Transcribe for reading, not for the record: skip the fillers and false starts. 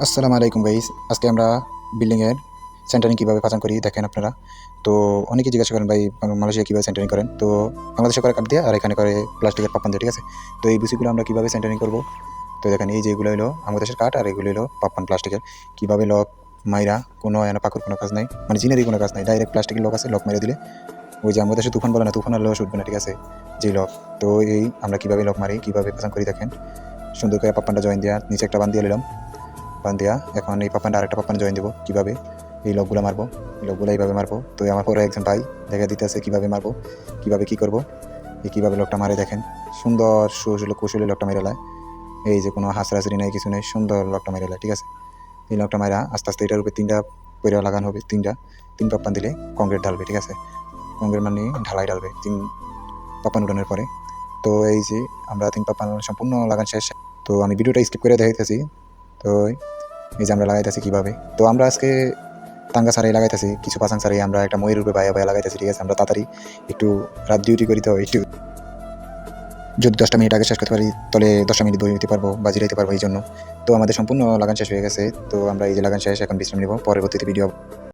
আসসালামু আলাইকুম গাইস। আজকে আমরা বিল্ডিংয়ের সেন্টারিং কীভাবে পাচান করি দেখেন আপনারা। তো অনেকেই জিজ্ঞাসা করেন ভাই মালয়েশিয়া কীভাবে সেন্টারিং করেন। তো বাংলাদেশে করে কাঠ দিয়ে আর এখানে করে প্লাস্টিকের পাপ্পান দিয়ে, ঠিক আছে। তো এই বুসিগুলো আমরা কীভাবে সেন্টারিং করব। তো দেখেন এই যেগুলো হলো আমাদের দেশের কাঠ আর এগুলো হলো পাপ্পান প্লাস্টিকের। কীভাবে লক মাইরা কোনো পাকুর কোনো কাজ নাই, মানে জিনেরই কোনো কাজ নাই, ডাইরেক্ট প্লাস্টিকের লক আছে, লক মেরে দিলে ওই যে আমাদের দেশে তুফান বলে না, তুফান আর লস উঠবে না, ঠিক আছে, যে লক। তো এই আমরা কীভাবে লক মারি, কীভাবে পাচান করি দেখেন। সুন্দর করে পাপ্পানটা জয়েন দেওয়া, নিচে একটা বান দিয়ে নিলাম, বান দেওয়া। এখন এই পাপ্পানটা আরেকটা পাপ্পান জয়েন দেবো। কীভাবে এই লকগুলো মারবো, এই লকগুলো এইভাবে মারবো। তো আমার পরে একজন ভাই দেখা দিতে আছে কীভাবে মারবো, কীভাবে কী করবো, এই কীভাবে লকটা মারে দেখেন। সুন্দর কৌশলে লকটা মেরে লায়, এই যে কোনো হাসরাহাসরি নেই, কিছু নেই, সুন্দর লকটা মেরে লায়, ঠিক আছে। এই লকটা মারা আস্তে আস্তে এটার উপরে তিনটা পয়রা লাগানো হবে, তিন পাপ্পান দিলে কংক্রিট ঢালবে, ঠিক আছে। কংক্রিট মানে ঢালাই ঢালবে তিন পাপ্পান উঠানোর পরে। তো এই যে আমরা তিন পাপ্পান সম্পূর্ণ লাগান শেষ। তো আমি ভিডিওটা স্কিপ করে দেখাইতেছি। তো এই যে আমরা লাগাইতেছি কীভাবে। তো আমরা আজকে তাঙ্গা সারাই লাগাইতেছি, কিছু পাসাং সারাই আমরা একটা ময়ের রূপে বাইয়া লাগাইতেছি, ঠিক আছে। আমরা তাড়াতাড়ি একটু রাত ডিউটি করি, তো একটু যদি 10টা মিনিট আগে শেষ করতে পারি তাহলে 10টা মিনিট বই দিতে পারবো বা জিরাইতে পারবো, এই জন্য। তো আমাদের সম্পূর্ণ লাগান শেষ হয়ে গেছে। তো আমরা এই যে লাগান শেষ, এখন বিশ্রাম নিব, পরবর্তীতে ভিডিও